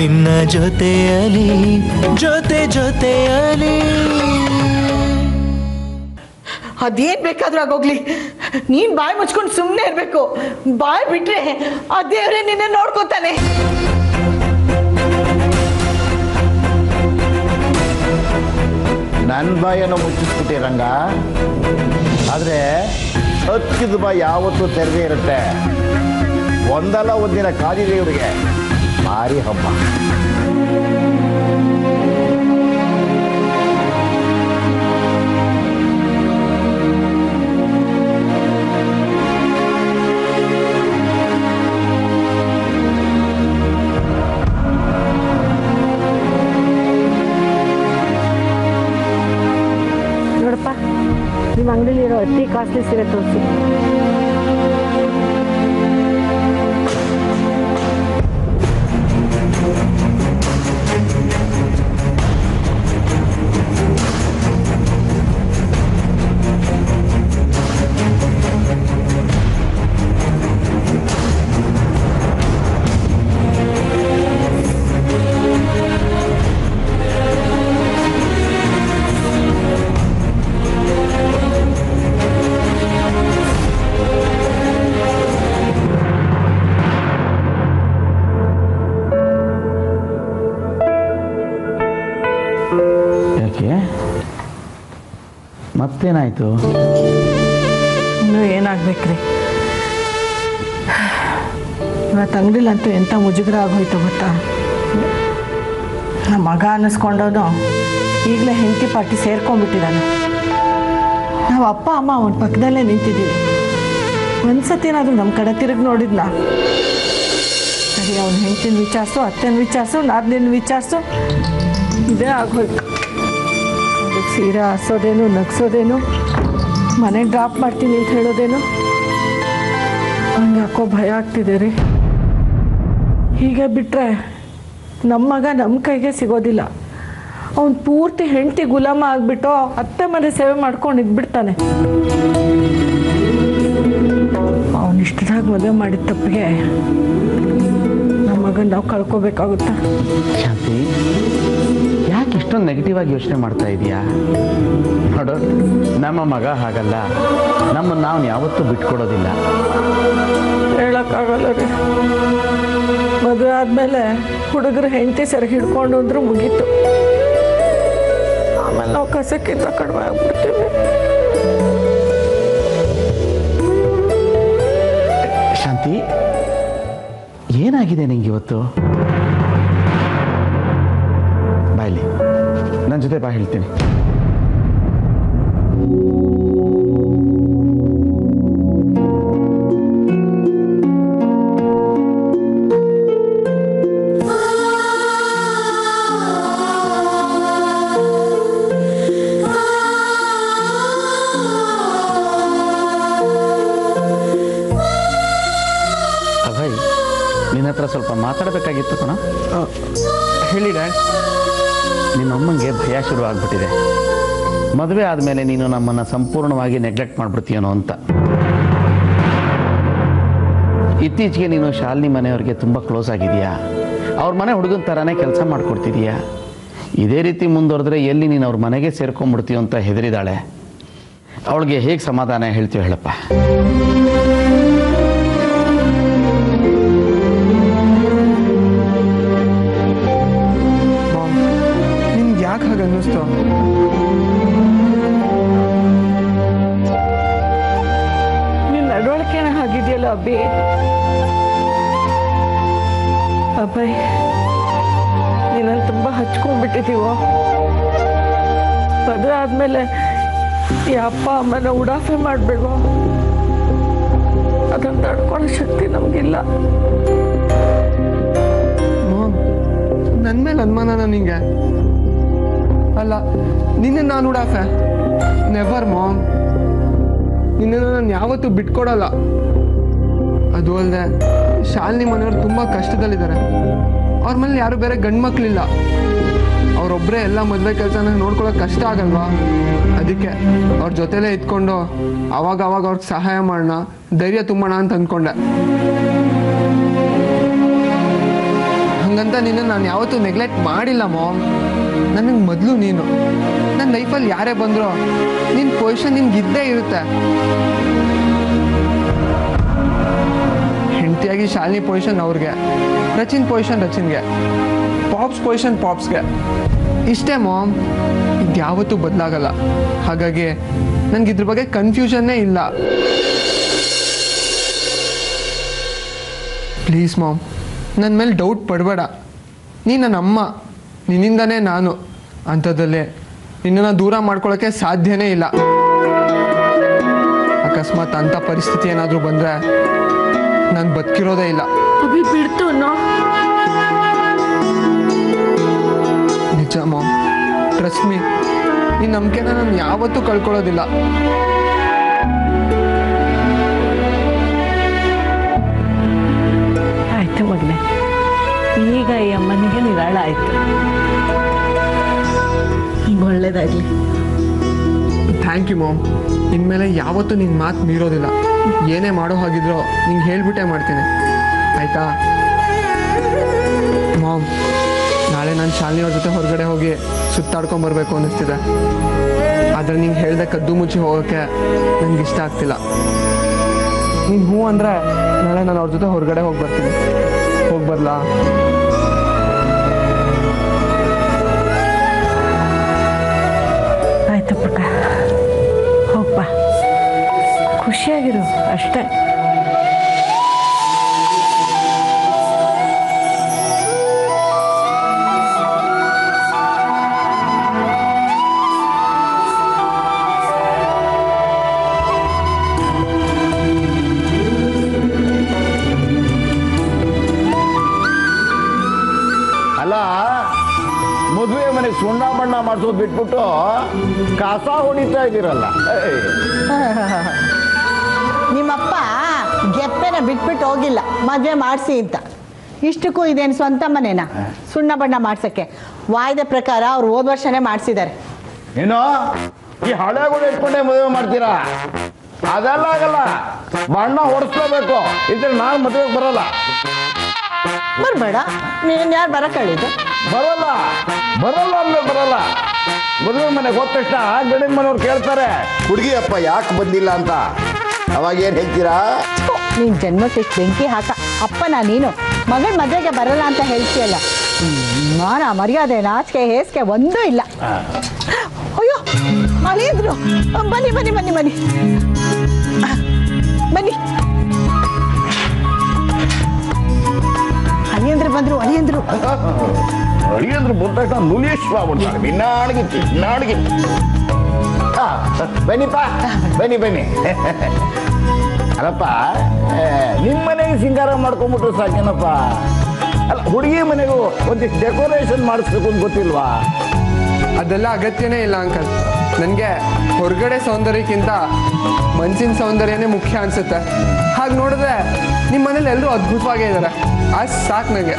ನಿನ್ನ ಜೊತೆಯಲಿ ಜೊತೆಯಲಿ ಅದೇನ್ ಬೇಕಾದ್ರೂ ಆಗೋಗ್ಲಿ, ನೀನ್ ಬಾಯಿ ಮುಚ್ಕೊಂಡು ಸುಮ್ಮನೆ ಇರ್ಬೇಕು. ಬಾಯಿ ಬಿಟ್ರೆ ಆ ದೇವ್ರೆ ನಿನ್ನ ನೋಡ್ಕೋತಾನೆ. ನನ್ನ ಬಾಯನ್ನು ಮುಚ್ಚಿಸ್ಬಿಟ್ಟೆ ರಂಗ. ಆದರೆ ಹಕ್ಕಿದ ಬಾಯಿ ಯಾವತ್ತೂ ತೆರೆದೇ ಇರುತ್ತೆ. ಒಂದಲ್ಲ ಒಂದಿನ ಕಾದಿದೆ ಇವರಿಗೆ ಭಾರಿ ಹಬ್ಬ. ನೋಡಪ್ಪ, ನಿಮ್ಮ ಅಂಗಡಿಲಿರೋ ಅತಿ ಕಾಸ್ಟ್ಲಿ ಸೀರೆ ತೋರಿಸಿ. ಮತ್ತೇನಾಯ್ತು? ಇನ್ನೂ ಏನಾಗ್ಬೇಕ್ರಿ, ಇವತ್ತು ಅಂಗಡಿಲಂತೂ ಎಂಥ ಮುಜುಗರ ಆಗೋಯ್ತು ಗೊತ್ತಾ. ನಮ್ಮ ಮಗ ಅನ್ನಿಸ್ಕೊಂಡವನು ಈಗಲೇ ಹೆಂಡತಿ ಪಾರ್ಟಿ ಸೇರ್ಕೊಂಡ್ಬಿಟ್ಟಿದ್ದಾನೆ. ನಾವು ಅಪ್ಪ ಅಮ್ಮ ಅವನ ಪಕ್ಕದಲ್ಲೇ ನಿಂತಿದ್ದೀವಿ. ಒಂದ್ಸತಿನಾದ್ರೂ ನಮ್ಮ ಕಡೆ ತಿರುಗಿ ನೋಡಿದ್ನ? ಸರಿ, ಅವನ ಹೆಂಡತಿನ ವಿಚಾರಿಸು, ಅತ್ತೆನ ವಿಚಾರಿಸು, ನಾದ್ನಿನ ವಿಚಾರಿಸು, ಇದೇ ಆಗೋಯ್ತು. ಅದಕ್ಕೆ ಸೀರೆ ಹಾಸೋದೇನು, ನಗ್ಸೋದೇನು, ಮನೆಗೆ ಡ್ರಾಪ್ ಮಾಡ್ತೀನಿ ಅಂತ ಹೇಳೋದೇನು, ಹಂಗೆ ಯಾಕೋ ಭಯ ಆಗ್ತಿದೆ ರೀ. ಹೀಗೆ ಬಿಟ್ಟರೆ ನಮ್ಮ ಮಗ ನಮ್ಮ ಕೈಗೆ ಸಿಗೋದಿಲ್ಲ. ಅವನು ಪೂರ್ತಿ ಹೆಂಡತಿ ಗುಲಾಮ ಆಗಿಬಿಟ್ಟು ಅತ್ತೆ ಮನೆ ಸೇವೆ ಮಾಡ್ಕೊಂಡು ಇದ್ಬಿಡ್ತಾನೆ. ಅವನಿಷ್ಟದಾಗ ಮದುವೆ ಮಾಡಿದ ತಪ್ಪಿಗೆ ನಮ್ಮ ಮಗನ ನಾವು ಕಳ್ಕೋಬೇಕಾಗುತ್ತಾ? ಶಾಂತಿ, ಯಾಕೆ ಇಷ್ಟೊಂದು ನೆಗೆಟಿವ್ ಆಗಿ ಯೋಚನೆ ಮಾಡ್ತಾ ಇದೀಯಾ? ನೋಡು, ನಮ್ಮ ಮಗ ಹಾಗಲ್ಲ. ನಮ್ಮನ್ನು ನಾವು ಯಾವತ್ತೂ ಬಿಟ್ಕೊಡೋದಿಲ್ಲ. ಹೇಳೋಕ್ಕಾಗಲ್ಲ ರೀ. ಮದುವೆ ಆದಮೇಲೆ ಹುಡುಗರು ಹೆಂಡತಿ ಸರಿ ಹಿಡ್ಕೊಂಡು ಅಂದ್ರೂ ಮುಗೀತು. ಆಮೇಲೆ ನಾವು ಕಸಕ್ಕಿಂತ ಕಡಿಮೆ ಆಗ್ಬಿಡ್ತೀವಿ. ಶಾಂತಿ, ಏನಾಗಿದೆ ನಿಂಗೆ ಇವತ್ತು? ಬಾಯ್ಲಿ, ನನ್ನ ಜೊತೆ ಬಾ, ಹೇಳ್ತೀನಿ. ಅಭಯ್, ನಿನ್ನ ಹತ್ರ ಸ್ವಲ್ಪ ಮಾತಾಡಬೇಕಾಗಿತ್ತು ಕಣ. ಹೇಳಿ ಡ್ಯಾಡ್. ನಿನ್ನಮ್ಮಂಗೆ ಭಯ ಶುರು ಆಗ್ಬಿಟ್ಟಿದೆ. ಮದುವೆ ಆದಮೇಲೆ ನೀನು ನಮ್ಮನ್ನು ಸಂಪೂರ್ಣವಾಗಿ ನೆಗ್ಲೆಕ್ಟ್ ಮಾಡಿಬಿಡ್ತೀಯನೋ ಅಂತ. ಇತ್ತೀಚೆಗೆ ನೀನು ಶಾಲಿನಿ ಮನೆಯವ್ರಿಗೆ ತುಂಬ ಕ್ಲೋಸ್ ಆಗಿದೆಯಾ. ಅವ್ರ ಮನೆ ಹುಡುಗನ ಥರನೇ ಕೆಲಸ ಮಾಡಿಕೊಡ್ತಿದೀಯಾ. ಇದೇ ರೀತಿ ಮುಂದುವರೆದ್ರೆ ಎಲ್ಲಿ ನೀನು ಅವ್ರ ಮನೆಗೆ ಸೇರ್ಕೊಂಡ್ಬಿಡ್ತೀಯೋ ಅಂತ ಹೆದರಿದಾಳೆ. ಅವಳಿಗೆ ಹೇಗೆ ಸಮಾಧಾನ ಹೇಳ್ತೀವಿ ಹೇಳಪ್ಪ? ನಿಮ್ಗೆ ಯಾಕೆ ಹಾಗೆ ಅನ್ನಿಸ್ತು? ನಿನ್ನ ನಡವಳಿಕೆನ ಹಾಗಿದೆಯಲ್ಲ ಅಬ್ಬಿ. ಅಬ್ಬಯ್, ನೀನನ್ನು ತುಂಬ ಹಚ್ಕೊಂಡ್ಬಿಟ್ಟಿದ್ದೀವೋ. ಮದುವೆ ಆದಮೇಲೆ ಈ ಅಪ್ಪ ಅಮ್ಮನ ಉಡಾಫೆ ಮಾಡಬೇಡ್ವೋ? ಅದನ್ನು ತಡ್ಕೊಳ್ಳೋ ಶಕ್ತಿ ನಮಗಿಲ್ಲ. ನನ್ನ ಮೇಲೆ ಅನುಮಾನನ ನಿಂಗೆ? ಅಲ್ಲ, ನಿನ್ನ ನಾನು ಉಡಾಫೆ? Never ma'am. ನಿನ್ನನ್ನು ನಾನು ಯಾವತ್ತೂ ಬಿಟ್ಕೊಡಲ್ಲ. ಅದು ಅಲ್ಲದೆ ಶಾಲಿನಿ ಮನೆಯವ್ರು ತುಂಬ ಕಷ್ಟದಲ್ಲಿದ್ದಾರೆ. ಅವ್ರ ಮನೇಲಿ ಯಾರು ಬೇರೆ ಗಂಡು ಮಕ್ಕಳಿಲ್ಲ. ಅವರೊಬ್ಬರೇ ಎಲ್ಲ ಮದುವೆ ಕೆಲಸನ ನೋಡ್ಕೊಳ್ಳೋಕೆ ಕಷ್ಟ ಆಗಲ್ವಾ? ಅದಕ್ಕೆ ಅವ್ರ ಜೊತೆಲೇ ಇದ್ಕೊಂಡು ಅವಾಗ ಅವ್ರಿಗೆ ಸಹಾಯ ಮಾಡೋಣ, ಧೈರ್ಯ ತುಂಬೋಣ ಅಂತ ಅಂದ್ಕೊಂಡೆ. ಹಂಗಂತ ಅಂತ ನಿನ್ನ ನಾನು ಯಾವತ್ತೂ ನೆಗ್ಲೆಕ್ಟ್ ಮಾಡಿಲ್ಲ ಮಾಮ್. ನನಗೆ ಮೊದಲು ನೀನು. ನನ್ನ ಲೈಫಲ್ಲಿ ಯಾರೇ ಬಂದರೂ ನಿನ್ನ ಪೊಸಿಷನ್ ನಿನ್ಗೆ ಇದ್ದೇ ಇರುತ್ತೆ. ಹೆಂಡತಿಯಾಗಿ ಶಾಲಿನಿ ಪೊಸಿಷನ್ ಅವ್ರಿಗೆ, ರಚಿನ್ ಪೊಸಿಷನ್ ರಚಿನ್ಗೆ, ಪಾಪ್ಸ್ ಪೊಸಿಷನ್ ಪಾಪ್ಸ್ಗೆ. ಇಷ್ಟೇ ಮಾಮ್, ಇದು ಯಾವತ್ತೂ ಬದಲಾಗಲ್ಲ. ಹಾಗಾಗಿ ನನಗೆ ಇದ್ರ ಬಗ್ಗೆ ಕನ್ಫ್ಯೂಷನ್ನೇ ಇಲ್ಲ. ಪ್ಲೀಸ್ ಮಾಮ್, ನನ್ನ ಮೇಲೆ ಡೌಟ್ ಪಡಬೇಡ. ನೀ ನನ್ನ ಅಮ್ಮ, ನಿನ್ನಿಂದನೇ ನಾನು. ಅಂಥದ್ದಲ್ಲಿ ನಿನ್ನನ್ನು ದೂರ ಮಾಡ್ಕೊಳ್ಳೋಕ್ಕೆ ಸಾಧ್ಯನೇ ಇಲ್ಲ. ಅಕಸ್ಮಾತ್ ಅಂಥ ಪರಿಸ್ಥಿತಿ ಏನಾದರೂ ಬಂದರೆ ನಾನು ಬದುಕಿರೋದೇ ಇಲ್ಲ. ಅಭಿ ಬಿಡ್ತು ನಿಜ ಮಾಮ್, ಟ್ರಸ್ಟ್ ಮೀ, ಈ ನಂಬಿಕೆನ ನಾನು ಯಾವತ್ತೂ ಕಳ್ಕೊಳ್ಳೋದಿಲ್ಲ. ಆಯ್ತು ಮಗನೆ, ಈಗ ಈ ಅಮ್ಮನಿಗೆ ನಿರಾಳ ಆಯ್ತು. ಒಳ್ಳೇದಾಗ್ಲಿ. Thank you mom. ಇನ್ಮೇಲೆ ಯಾವತ್ತೂ ನಿನ್ನ ಮಾತು ಮೀರೋದಿಲ್ಲ. ಏನೇ ಮಾಡೋ ಹಾಗಿದ್ರೋ ನಿಂಗೆ ಹೇಳ್ಬಿಟ್ಟೆ ಮಾಡ್ತೀನಿ, ಆಯಿತಾ? ಮಾಮ್, ನಾಳೆ ನಾನು ಶಾಲಿನಿಯವ್ರ ಜೊತೆ ಹೊರಗಡೆ ಹೋಗಿ ಸುತ್ತಾಡ್ಕೊಂಬರ್ಬೇಕು ಅನ್ನಿಸ್ತಿದೆ. ಆದರೆ ನಿಂಗೆ ಹೇಳ್ದೆ ಕದ್ದು ಮುಚ್ಚಿ ಹೋಗೋಕ್ಕೆ ನನಗೆ ಇಷ್ಟ ಆಗ್ತಿಲ್ಲ. ನೀನು ಹ್ಞೂ ಅಂದರೆ ನಾಳೆ ನಾನು ಅವ್ರ ಜೊತೆ ಹೊರಗಡೆ ಹೋಗಿ ಬರ್ತೀನಿ. ಹೋಗಿ ಬರಲಾ? ಆಯ್ತು ಪುಟ್ಟ, ಹೋಗ್ಬಾ, ಖುಷಿಯಾಗಿರು ಅಷ್ಟೇ. ಅಲ್ಲ, ಮದುವೆ ಮನೆಗೆ ಸುಣ್ಣ ಬಣ್ಣ ಮಾಡಿಸೋದು ಬಿಟ್ಬಿಟ್ಟು ಕಸ ಹೊಡಿತಾ ಇದ್ದೀರಲ್ಲ. ನಿಮ್ಮಪ್ಪ ಗೆಪ್ಪೆನ ಬಿಟ್ಬಿಟ್ಟು ಹೋಗಿಲ್ಲ ಮದುವೆ ಮಾಡಿಸಿ ಅಂತ. ಇಷ್ಟಕ್ಕೂ ಇದೇನು ಸ್ವಂತ ಮನೆನಾ ಸುಣ್ಣ ಬಣ್ಣ ಮಾಡ್ಸಕ್ಕೆ? ವಾಯ್ದೆ ಪ್ರಕಾರ ಅವ್ರು ಹೋದ ವರ್ಷನೇ ಮಾಡಿಸಿದ್ದಾರೆ. ಏನೋ ಈ ಹಳೆಗಳು ಇಟ್ಕೊಂಡೆ ಮದುವೆ ಮಾಡ್ತೀರಾ? ಅದೆಲ್ಲ ಆಗಲ್ಲ, ಬಣ್ಣ ಹೊಡಿಸ್ಕೋಬೇಕು. ಇದ್ರೆ ನಾನು ಮದುವೆಗೆ ಬರಲ್ಲ. ಬರಬೇಡ, ನೀನು ಯಾರು ಬರಕ್ಕೆ ಹೇಳಿದ್ದು? ಬರಲ್ಲ ಬರಲ್ಲ ಅಂದ್ರೆ ಬರಲ್ಲ. ಮದುವೆ ಮನೆಗೆ ಹೋದ ತಕ್ಷಣ ಗಂಡಿನ ಮನೆಯವ್ರು ಕೇಳ್ತಾರೆ, ಹುಡುಗಿ ಅಪ್ಪ ಯಾಕೆ ಬಂದಿಲ್ಲ ಅಂತ. ಅವಾಗ ಏನು ಹೇಳ್ತೀರಾ? ನೀನು ಜನ್ಮಕ್ಕೆ ಬೆಂಕಿ ಹಾಕ ಅಪ್ಪನ ನೀನು. ಮಗಳ ಮದುವೆಗೆ ಬರಲ್ಲ ಅಂತ ಹೇಳ್ತೀಯಲ್ಲ, ಮಾನ ಮರ್ಯಾದೆ ನಾಚಿಕೆ ಹೇಸಿಗೆ ಒಂದೂ ಇಲ್ಲ. ಅಯ್ಯೋ ಮಳಿದ್ರು, ಬನ್ನಿ ಬನ್ನಿ ಬನ್ನಿ ಬನ್ನಿ ಬನ್ನಿ. ಅಳಿಯಂದ್ರು ಬಂದ್ರು, ಅಳಿಯಂದ್ರು ಅಳಿಯಂದ್ರು ಬಂದ ತಕ್ಷಣ ನುಲಿಯೇಶ್ವ ಆಗ್ಬಿಡ್ತಾರೆ. ಇನ್ನಾಡಿಗೆ ಬನ್ನಿಪ್ಪ, ಬನ್ನಿ ಬನ್ನಿ. ಅಲ್ಲಪ್ಪ, ನಿಮ್ಮ ಮನೆಗೆ ಸಿಂಗಾರ ಮಾಡ್ಕೊಂಡ್ಬಿಟ್ರು ಸಾಕೇನಪ್ಪ. ಅಲ್ಲ, ಹುಡುಗಿ ಮನೆಗೂ ಒಂದಿಷ್ಟು ಡೆಕೋರೇಷನ್ ಮಾಡಿಸ್ಬೇಕು ಅಂತ ಗೊತ್ತಿಲ್ವಾ? ಅದೆಲ್ಲ ಅಗತ್ಯನೇ ಇಲ್ಲ ಅಂಕಲ್. ನನಗೆ ಹೊರಗಡೆ ಸೌಂದರ್ಯಕ್ಕಿಂತ ಮನಸ್ಸಿನ ಸೌಂದರ್ಯನೇ ಮುಖ್ಯ ಅನಿಸುತ್ತೆ. ಹಾಗೆ ನೋಡಿದ್ರೆ ನಿಮ್ಮ ಮನೇಲಿ ಎಲ್ಲರೂ ಅದ್ಭುತವಾಗೇ ಇದ್ದಾರೆ. ಅಷ್ಟು ಸಾಕು ನನಗೆ.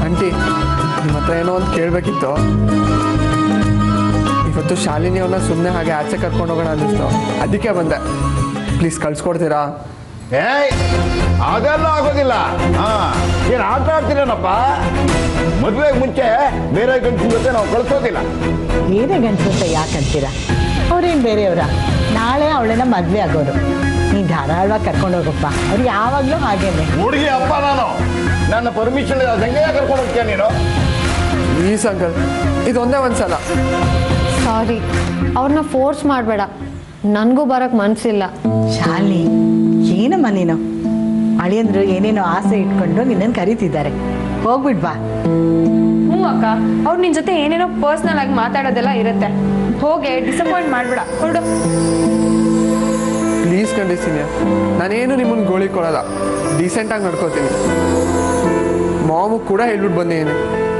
ಆಂಟಿ, ನಿಮ್ಮ ಹತ್ರ ಏನೋ ಒಂದು ಕೇಳಬೇಕಿತ್ತು. ಇವತ್ತು ಶಾಲಿನಿ ಅವ್ರನ್ನ ಸುಮ್ಮನೆ ಹಾಗೆ ಆಚೆ ಕರ್ಕೊಂಡು ಹೋಗೋಣ ಅನ್ನಿಸ್ತು, ಅದಕ್ಕೆ ಬಂದೆ. ಪ್ಲೀಸ್ ಕಳ್ಸ್ಕೊಡ್ತೀರಾ? ಏಯ್, ಅದೆಲ್ಲ ಆಗೋದಿಲ್ಲ. ಏನು ಆಟ ಆಡ್ತೀರೇನಪ್ಪ? ಮದುವೆಗೆ ಮುಂಚೆ ಬೇರೆ ಗಂಡನ ಜೊತೆ ನಾವು ಕಳ್ಸೋದಿಲ್ಲ. ಬೇರೆ ಗಂಡಸು ಅಂತ ಯಾಕಂತೀರ? ಅವ್ರೇನು ಬೇರೆಯವರ? ನಾಳೆ ಅವಳನ್ನ ಮದುವೆ ಆಗೋರು. ನೀನು ಧಾರಾಳವಾಗಿ ಕರ್ಕೊಂಡು ಹೋಗಪ್ಪ. ಅವ್ರು ಯಾವಾಗಲೂ ಹಾಗೇನೆ. ಹುಡುಗಿ ಅಪ್ಪ ನಾನು, ನನ್ನ ಪರ್ಮಿಷನ್ ಸಂಗಯ್ಯ ಕರ್ಕೊಂಡು ಹೋಗ್ತೀಯ ನೀನು? ಪ್ಲೀಸ್ ಅಂಕಲ್, ಇದೊಂದೇ ಒಂದ್ಸಲ. ಸಾರಿ, ಅವ್ರನ್ನ ಫೋರ್ಸ್ ಮಾಡಬೇಡ. ನನಗೂ ಬರೋಕ್ಕೆ ಮನಸ್ಸಿಲ್ಲ. ಶಾಲಿನಿ, ಏನಮ್ಮ ನೀನು? ಅಳಿಯಂದ್ರು ಏನೇನೋ ಆಸೆ ಇಟ್ಕೊಂಡು ನಿನ್ನನ್ನು ಕರೀತಿದ್ದಾರೆ. ಹೋಗ್ಬಿಡ್ಬಾ. ಹ್ಞೂ ಅಕ್ಕ, ಅವ್ರು ನಿನ್ನ ಜೊತೆ ಏನೇನೋ ಪರ್ಸ್ನಲ್ ಆಗಿ ಮಾತಾಡೋದೆಲ್ಲ ಇರುತ್ತೆ. ಹೋಗಿ ಡಿಸಪಾಯಿಂಟ್ ಮಾಡಬೇಡ, ಹೊರಡು. ಪ್ಲೀಸ್ ಖಂಡಿಸ್ತೀನಿ, ನಾನೇನು ನಿಮ್ಮನ್ನು ಗೋಳಿ ಕೊಡಲ್ಲ. ಡೀಸೆಂಟಾಗಿ ನಡ್ಕೋತೀನಿ. ಮಾಮು ಕೂಡ ಹೇಳ್ಬಿಟ್ಟು ಬಂದೇನೆ.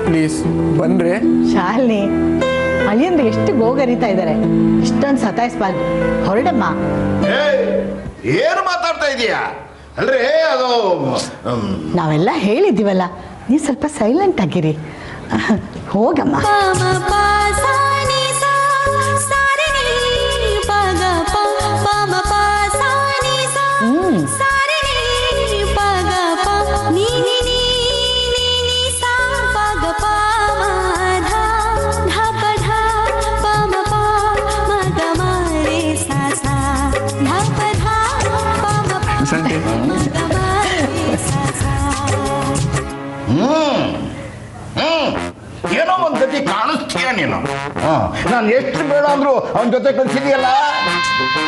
ಪ್ಲೀಸ್ ಬನ್ರಿ. ಶಾಲಿನಿ, ಅಳಿಯಂದ್ರು ಎಷ್ಟು ಗೋಗರಿತಾ ಇದ್ದಾರೆ. ಇಷ್ಟೊಂದು ಸತಾಯಿಸ್ಬಾರ್ದು. ಹೊರಡಮ್ಮ. ಏನು ಮಾತಾಡ್ತಾ ಇದೀಯಾ? ಅಲ್ರಿ, ಅದು ನಾವೆಲ್ಲ ಹೇಳಿದ್ದೀವಲ್ಲ, ನೀವು ಸ್ವಲ್ಪ ಸೈಲೆಂಟ್ ಆಗಿರಿ. ಹೋಗಮ್ಮ. ಹುಚ್ಚಿಯ ನೀನು. ನಾನು ಎಷ್ಟು ಬೇಡ ಅಂದ್ರು ಅವನ ಜೊತೆ ಕಳ್ಸಿದೀಯಲ್ಲ.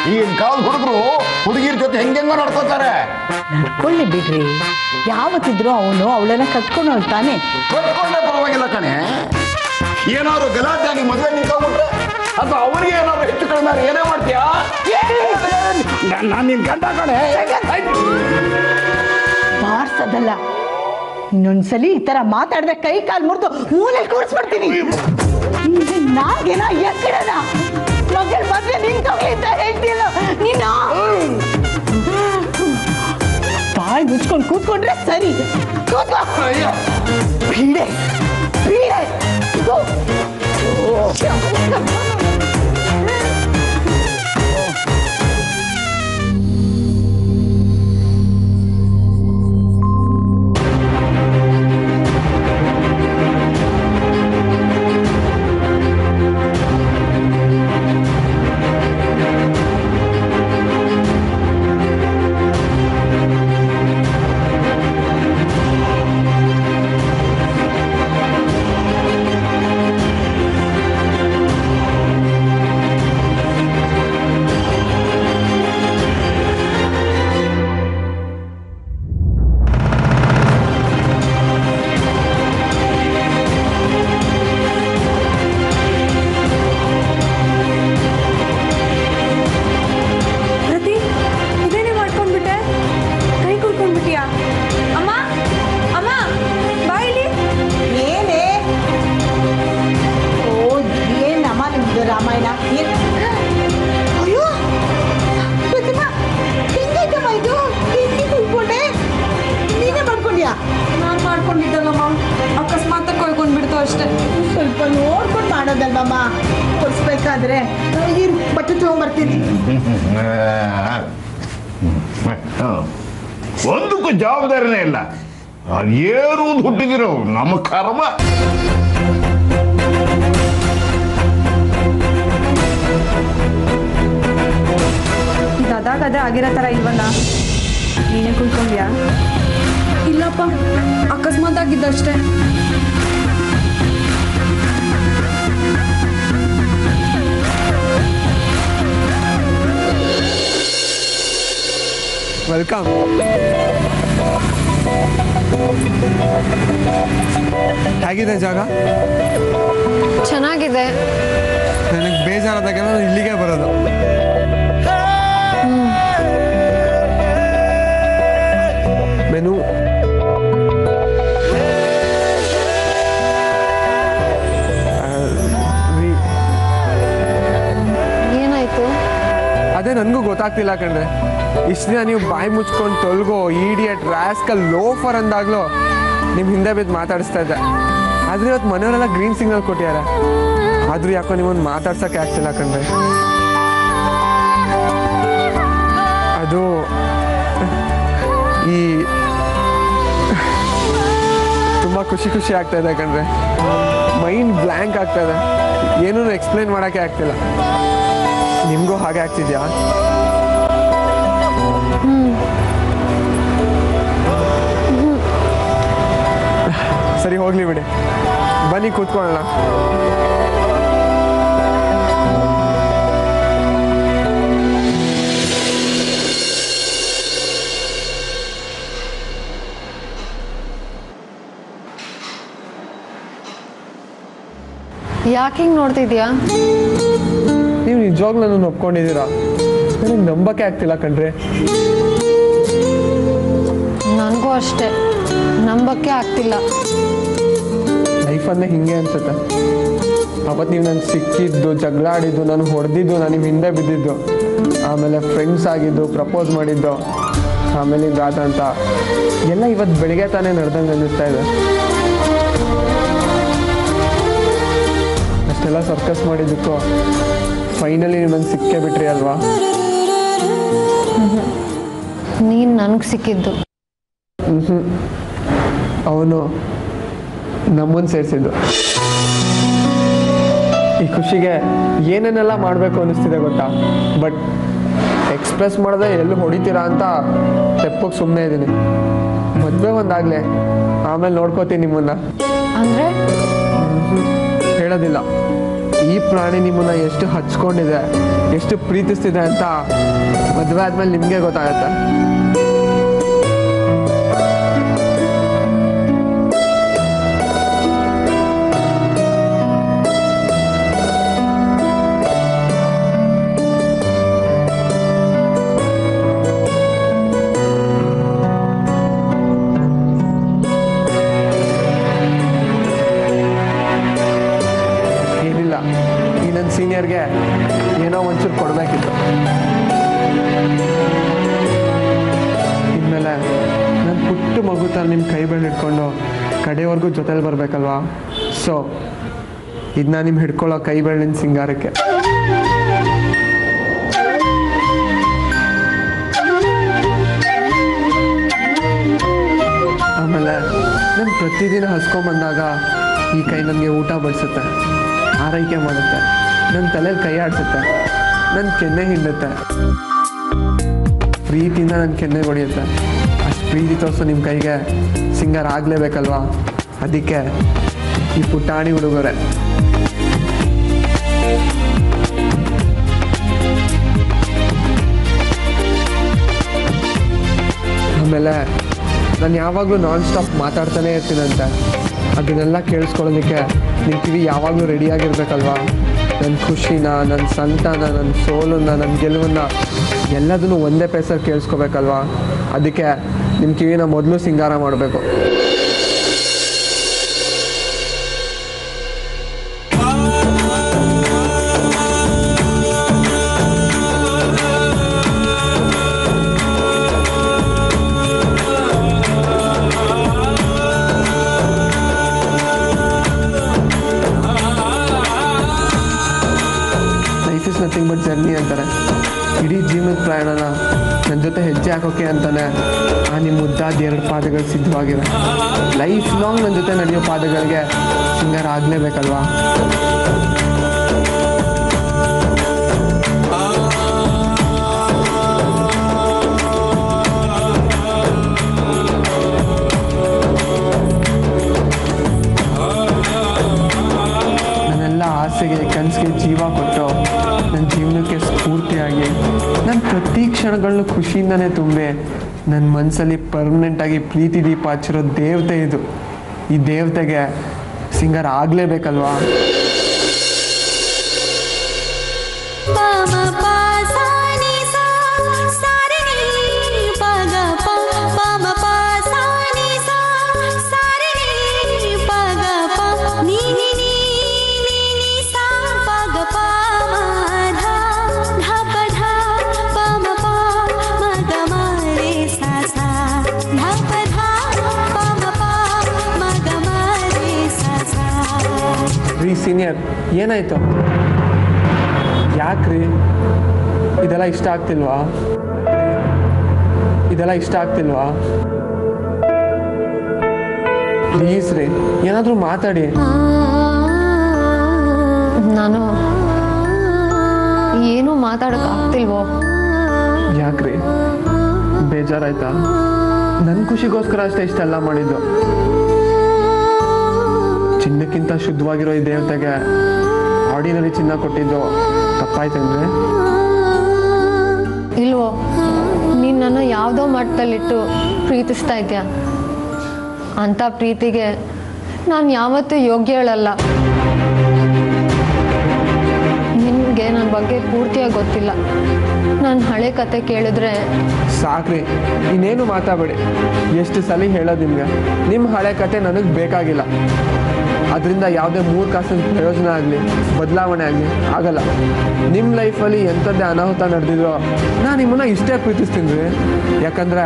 ಈಗಿನ ಕಾಲದ ಹುಡುಗರು ಹುಡುಗಿರ ಜೊತೆ ಹೆಂಗೆಂಗ ನಡ್ಕೋತಾರೆ. ನಡ್ಕೊಳ್ಳಿ ಬಿಡ್ರಿ, ಯಾವತ್ತಿದ್ರು ಅವನು ಅವಳನ್ನ ಕಟ್ಕೊಂಡು ಹೋಗ್ತಾನೆ. ಕಟ್ಕೊಂಡ್ರೆ ಪರವಾಗಿಲ್ಲ ಕಣೆ. ಏನಾದ್ರು ಗಲಾಟೆಯಾಗಿ ಮದುವೆ ನಿಂತ್ಕೊಂಡ್ಬಿಟ್ರೆ ಅಥವಾ ಅವನಿಗೆ ಏನಾದ್ರು ಹೆಚ್ಚು ಕಡಿಮೆ ಏನೇ ಮಾಡ್ತೀಯಾ? ನಾನು ನಿನ್ ಗಂಡ ಕಣೆ. ಬಾರ್ಸದಲ್ಲ, ಇನ್ನೊಂದ್ಸಲಿ ಈ ತರ ಮಾತಾಡಿದ್ರೆ ಕೈ ಕಾಲು ಮುರಿದು ಮೂಲೆ ಕೂರಿಸ್ಬಿಡ್ತೀನಿ. ನಾಗೇನ ಎಕ್ಕಡನ ಮಗಳ ಮದ್ವೆ ನಿಂತೋಗ್ಲಿ ಅಂತ ಹೇಳ್ತಿಲ್ಲ ನೀನು. ಬಾಯಿ ಮುಚ್ಕೊಂಡು ಕೂತ್ಕೊಂಡ್ರೆ ಸರಿ. ಬೀಡೆ ಬೀಡೆ ರಾಮಾಯಣ. ಅಯ್ಯೋ ಹೆಂಗೈತಮ್ಮ ಇದು? ಹೆಂಗೆ ಕುಳ್ಕೊಂಡೆ? ನೀನೇ ಮಾಡ್ಕೊಂಡ್ಯಾ? ನಾನು ಮಾಡ್ಕೊಂಡಿದ್ದಲ್ಲಮ್ಮ, ಅಕಸ್ಮಾತ್ ಕೊಯ್ಕೊಂಡ್ಬಿಡ್ತು ಅಷ್ಟೇ. ಸ್ವಲ್ಪ ನೋಡ್ಕೊಂಡು ಮಾಡೋದಲ್ವಮ್ಮ, ಕೊಡಿಸ್ಬೇಕಾದ್ರೆ ಈ ಬಟ್ಟೆ ತಗೊಂಡ್ಬರ್ತೀನಿ. ಒಂದಕ್ಕೂ ಜವಾಬ್ದಾರಿನೇ ಇಲ್ಲ. ಅದೇನು ಹುಟ್ಟಿದಿರೋ ನಮ್ಮ ಕರ್ಮ. ಅದಾಗದೇ ಆಗಿರೋ ಥರ ಇಲ್ವಲ್ಲ? ನೀನೇ ಕುಳ್ಕೊಂಡ್ಯಾ? ಇಲ್ಲಪ್ಪ, ಅಕಸ್ಮಾತ್ ಆಗಿದ್ದಷ್ಟೇ. ವೆಲ್ಕಮ್. ಹೇಗಿದೆ ಜಾಗ? ಚೆನ್ನಾಗಿದೆ. ನನಗೆ ಬೇಜಾರಾದಾಗ ನಾನು ಇಲ್ಲಿಗೆ ಬರೋದು. ಮೆನು ಏನಾಯ್ತು? ಅದೇ ನನಗೂ ಗೊತ್ತಾಗ್ತಿಲ್ಲ ಕಣ್ರೆ. ಇಷ್ಟು ದಿನ ನೀವು ಬಾಯಿ ಮುಚ್ಕೊಂಡು ತೊಲ್ಗೋ, ಈಡಿಯಟ್, ರಾಸ್ಕಲ್, ಲೋಫರ್ ಅಂದಾಗ್ಲೂ ನಿಮ್ಮ ಹಿಂದೆ ಬಿದ್ದು ಮಾತಾಡಿಸ್ತಾ ಇದ್ದೆ. ಆದರೆ ಇವತ್ತು ಮನೆಯವರೆಲ್ಲ ಗ್ರೀನ್ ಸಿಗ್ನಲ್ ಕೊಟ್ಟಿದ್ದಾರೆ. ಆದರೂ ಯಾಕೋ ನಿಮ್ಮನ್ನು ಮಾತಾಡ್ಸೋಕ್ಕೆ ಆಗ್ತಿಲ್ಲ ಕಣ್ರೆ. ಅದು ಈ ತುಂಬ ಖುಷಿ ಆಗ್ತಾ ಇದೆ ಕಣ್ರೆ. ಮೈಂಡ್ ಬ್ಲ್ಯಾಂಕ್ ಆಗ್ತಾ ಇದೆ. ಏನೂ ಎಕ್ಸ್ಪ್ಲೇನ್ ಮಾಡೋಕ್ಕೆ ಆಗ್ತಿಲ್ಲ. ನಿಮಗೂ ಹಾಗೆ ಆಗ್ತಿದ್ಯಾ? ಸರಿ, ಹೋಗ್ಲಿ ಬಿಡಿ. ಬನ್ನಿ ಕೂತ್ಕೊಳ್ಳೋಣ. ಯಾಕೆ ಹಿಂಗೆ ನೋಡ್ತಿದ್ಯಾ? ನೀವು ನಿಜವಾಗ್ಲೂ ನನ್ನ ಒಪ್ಕೊಂಡಿದ್ದೀರಾ? ನನಗೆ ನಂಬಕ್ಕೆ ಆಗ್ತಿಲ್ಲ ಕಣ್ರಿ. ನನಗೂ ಅಷ್ಟೇ, ನಂಬಕ್ಕೆ ಆಗ್ತಿಲ್ಲ. ಲೈಫಲ್ಲೇ ಹಿಂಗೆ ಅನ್ಸುತ್ತೆ. ಅವತ್ತು ನೀವು ನಾನು ಸಿಕ್ಕಿದ್ದು, ಜಗಳ ಆಡಿದ್ದು, ನಾನು ಹೊಡೆದಿದ್ದು, ನಾನು ನಿಮ್ಮ ಹಿಂದೆ ಬಿದ್ದಿದ್ದು, ಆಮೇಲೆ ಫ್ರೆಂಡ್ಸ್ ಆಗಿದ್ದು, ಪ್ರಪೋಸ್ ಮಾಡಿದ್ದು, ಆಮೇಲೆ ಹಿಂಗಾದ ಅಂತ ಎಲ್ಲ ಇವತ್ತು ಬೆಳಿಗ್ಗೆ ತಾನೇ ನಡೆದಂಗೆ ಅನ್ನಿಸ್ತಾ ಇದೆ. ಅಷ್ಟೆಲ್ಲ ಸರ್ಕಸ್ ಮಾಡಿದ್ದಕ್ಕೂ ಫೈನಲಿ ನಿಮ್ಮನ್ನು ಸಿಕ್ಕೇ ಬಿಟ್ರಿ ಅಲ್ವಾ? ನೀನು ನನಗೆ ಸಿಕ್ಕಿದ್ದು. ಅವನು ನಮ್ಮನ್ನು ಸೇರಿಸಿದ್ದು. ಈ ಖುಷಿಗೆ ಏನೇನೆಲ್ಲ ಮಾಡಬೇಕು ಅನ್ನಿಸ್ತಿದೆ ಗೊತ್ತಾ? ಬಟ್ ಎಕ್ಸ್ಪ್ರೆಸ್ ಮಾಡದೆ ಎಲ್ಲಿ ಹೊಡಿತೀರಾ ಅಂತ ತೆಪ್ಪಕ್ಕೆ ಸುಮ್ಮನೆ ಇದ್ದೀನಿ. ಮದುವೆ ಒಂದಾಗಲೇ, ಆಮೇಲೆ ನೋಡ್ಕೋತೀನಿ ನಿಮ್ಮನ್ನ. ಅಂದರೆ ಹೇಳೋದಿಲ್ಲ. ಈ ಪ್ರಾಣಿ ನಿಮ್ಮನ್ನ ಎಷ್ಟು ಹಚ್ಕೊಂಡಿದೆ, ಎಷ್ಟು ಪ್ರೀತಿಸ್ತಿದೆ ಅಂತ ಮದುವೆ ಆದ್ಮೇಲೆ ನಿಮಗೆ ಗೊತ್ತಾಗತ್ತೆ. ಈ ನನ್ನ ಸೀನಿಯರ್ಗೆ ಏನೋ ಒಂಚೂರು ಕೊಡಬೇಕಿತ್ತು. ಇನ್ಮೇಲೆ ನನ್ನ ಪುಟ್ಟ ಮಗು ಥರ ನಿಮ್ಮ ಕೈ ಬೆಳ್ಳಿ ಹಿಡ್ಕೊಂಡು ಕಡೆಯವರೆಗೂ ಜೊತೆಲಿ ಬರಬೇಕಲ್ವಾ? ಸೊ ಇದನ್ನ ನಿಮ್ಮ ಹಿಡ್ಕೊಳ್ಳೋ ಕೈ ಬೆಳ್ಳಿನ ಸಿಂಗಾರಕ್ಕೆ. ಆಮೇಲೆ ನಾನು ಪ್ರತಿದಿನ ಹಸ್ಕೊಂಬಂದಾಗ ಈ ಕೈ ನನಗೆ ಊಟ ಬಡಿಸುತ್ತೆ, ಆರೈಕೆ ಮಾಡುತ್ತೆ, ನನ್ನ ತಲೆಯಲ್ಲಿ ಕೈ ಆಡಿಸುತ್ತೆ, ನನ್ನ ಕೆನ್ನೆ ಹಿಂಡುತ್ತೆ, ಪ್ರೀತಿಯಿಂದ ನನ್ನ ಕೆನ್ನೆ ಹೊಡೆಯುತ್ತೆ. ಅಷ್ಟು ಪ್ರೀತಿ ತೋರಿಸೋ ನಿಮ್ಮ ಕೈಗೆ ಸಿಂಗಾರ ಆಗಲೇಬೇಕಲ್ವಾ? ಅದಕ್ಕೆ ಈ ಪುಟಾಣಿ ಹುಡುಗರೆ. ಆಮೇಲೆ ನಾನು ಯಾವಾಗಲೂ ನಾನ್ ಸ್ಟಾಪ್ ಮಾತಾಡ್ತಾನೆ ಇರ್ತೀನಂತೆ. ಅದನ್ನೆಲ್ಲ ಕೇಳಿಸ್ಕೊಳ್ಳೋದಕ್ಕೆ ನಿಮ್ಮ ಕಿವಿ ಯಾವಾಗಲೂ ರೆಡಿಯಾಗಿರ್ಬೇಕಲ್ವಾ? ನನ್ನ ಖುಷಿನ, ನನ್ನ ಸಂತಾನ, ನನ್ನ ಸೋಲನ್ನ, ನನ್ನ ಗೆಲುವನ್ನು ಎಲ್ಲದನ್ನು ಒಂದೇ ಪೇಸಲ್ಲಿ ಕೇಳಿಸ್ಕೋಬೇಕಲ್ವಾ? ಅದಕ್ಕೆ ನಿಮ್ಮ ಕಿವಿನ ಮೊದಲು ಸಿಂಗಾರ ಮಾಡಬೇಕು. ನಥಿಂಗ್ ಬಟ್ ಜರ್ನಿ ಅಂತಾರೆ. ಇಡೀ ಜೀವನದ ಪ್ರಯಾಣನ ನನ್ನ ಜೊತೆ ಹೆಜ್ಜೆ ಹಾಕೋಕೆ ಅಂತಾನೆ ಆ ನಿಮ್ಮ ಮುದ್ದಾದ 2 ಪಾದಗಳು ಸಿದ್ಧವಾಗಿವೆ. ಲೈಫ್ ಲಾಂಗ್ ನನ್ನ ಜೊತೆ ನಡೆಯೋ ಪಾದಗಳಿಗೆ ಸಿಂಗಾರ ಆಗಲೇಬೇಕಲ್ವಾ? ನನ್ನೆಲ್ಲ ಆಸೆಗೆ, ಕನಸಿಗೆ ಜೀವ ಕೊಟ್ಟು ನನ್ನ ಜೀವನಕ್ಕೆ ಸ್ಫೂರ್ತಿಯಾಗಿ ನನ್ನ ಪ್ರತಿ ಕ್ಷಣಗಳನ್ನೂ ಖುಷಿಯಿಂದನೇ ತುಂಬಿ ನನ್ನ ಮನಸ್ಸಲ್ಲಿ ಪರ್ಮನೆಂಟಾಗಿ ಪ್ರೀತಿ ದೀಪ ಹಚ್ಚಿರೋ ದೇವತೆ ಇದು. ಈ ದೇವತೆಗೆ ಸಿಂಗಾರ ಆಗಲೇಬೇಕಲ್ವಾ? ಸೀನಿಯರ್, ಏನಾಯ್ತು? ಯಾಕ್ರಿ ಇದೆಲ್ಲ ಇಷ್ಟ ಆಗ್ತಿಲ್ವಾ? ಪ್ಲೀಸ್ ರೀ, ಏನಾದರೂ ಮಾತಾಡಿ. ನಾನು ಏನು ಮಾತಾಡಕ್ ಆಗ್ತಿಲ್ವೋ? ಯಾಕ್ರಿ ಬೇಜಾರಾಯ್ತಾ? ನನ್ನ ಖುಷಿಗೋಸ್ಕರ ಅಷ್ಟೇ ಇಷ್ಟೆಲ್ಲ ಮಾಡಿದ್ದು. ಚಿನ್ನಕ್ಕಿಂತ ಶುದ್ಧವಾಗಿರೋ ಈ ದೇವತೆಗೆ ಆರ್ಡಿನರಿ ಚಿನ್ನ ಕೊಟ್ಟಿದ್ದು ತಪ್ಪಾಯ್ತಂದ್ರೆ? ಇಲ್ವೋ, ನೀನು ನನ್ನ ಯಾವುದೋ ಮಟ್ಟದಲ್ಲಿಟ್ಟು ಪ್ರೀತಿಸ್ತಾ ಇದ್ಯಾ. ಅಂಥ ಪ್ರೀತಿಗೆ ನಾನು ಯಾವತ್ತೂ ಯೋಗ್ಯಳಲ್ಲ. ನಿನಗೆ ನನ್ನ ಬಗ್ಗೆ ಪೂರ್ತಿಯಾಗಿ ಗೊತ್ತಿಲ್ಲ. ನಾನು ಹಳೆ ಕತೆ ಕೇಳಿದ್ರೆ ಸಾಕ್ರಿ, ಇನ್ನೇನು ಮಾತಾಡಬೇಡಿ. ಎಷ್ಟು ಸಲ ಹೇಳೋದು ನಿಮಗೆ, ನಿಮ್ಮ ಹಳೆ ಕತೆ ನನಗೆ ಬೇಕಾಗಿಲ್ಲ. ಅದರಿಂದ ಯಾವುದೇ 3 ಕಾಸಿನ ಪ್ರಯೋಜನ ಆಗಲಿ, ಬದಲಾವಣೆ ಆಗಲಿ ಆಗಲ್ಲ. ನಿಮ್ಮ ಲೈಫಲ್ಲಿ ಎಂಥದ್ದೇ ಅನಾಹುತ ನಡೆದಿದ್ರೋ ನಾನು ನಿಮ್ಮನ್ನ ಇಷ್ಟೇ ಪ್ರೀತಿಸ್ತೀನಿ ರೀ. ಯಾಕಂದರೆ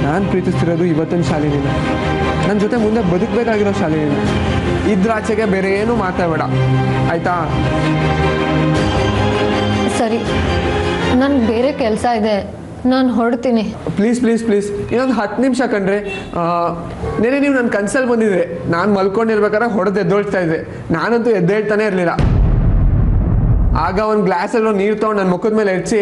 ನಾನು ಪ್ರೀತಿಸ್ತಿರೋದು ಇವತ್ತಿನ ಶಾಲಿನಿನ, ನನ್ನ ಜೊತೆ ಮುಂದೆ ಬದುಕಬೇಕಾಗಿರೋ ಶಾಲಿನಿನ. ಇದ್ರಾಚೆಗೆ ಬೇರೆ ಏನೂ ಮಾತಾಡಬೇಡ, ಆಯಿತಾ? ಸರಿ, ನನಗೆ ಬೇರೆ ಕೆಲಸ ಇದೆ, ನಾನು ಹೊರಡ್ತೀನಿ. ಪ್ಲೀಸ್ ಪ್ಲೀಸ್ ಪ್ಲೀಸ್, ಇನ್ನೊಂದು 10 ನಿಮಿಷ ಕಣ್ರಿ. ನೆನೆ ನೀವು ನನ್ನ ಕನ್ಸಲ್ಲಿ ಬಂದಿದ್ರೆ ನಾನು ಮಲ್ಕೊಂಡಿರ್ಬೇಕಾದ್ರೆ ಹೊಡೆದು ಎದ್ದೋಳ್ತಾ ಇದ್ದೆ. ನಾನಂತೂ ಎದ್ದೇಳ್ತಾನೆ ಇರಲಿಲ್ಲ. ಆಗ ಒಂದು ಗ್ಲಾಸಲ್ಲಿ ನೀರು ತೊಗೊಂಡು ನನ್ನ ಮುಖದ ಮೇಲೆ ಎಡ್ಸಿ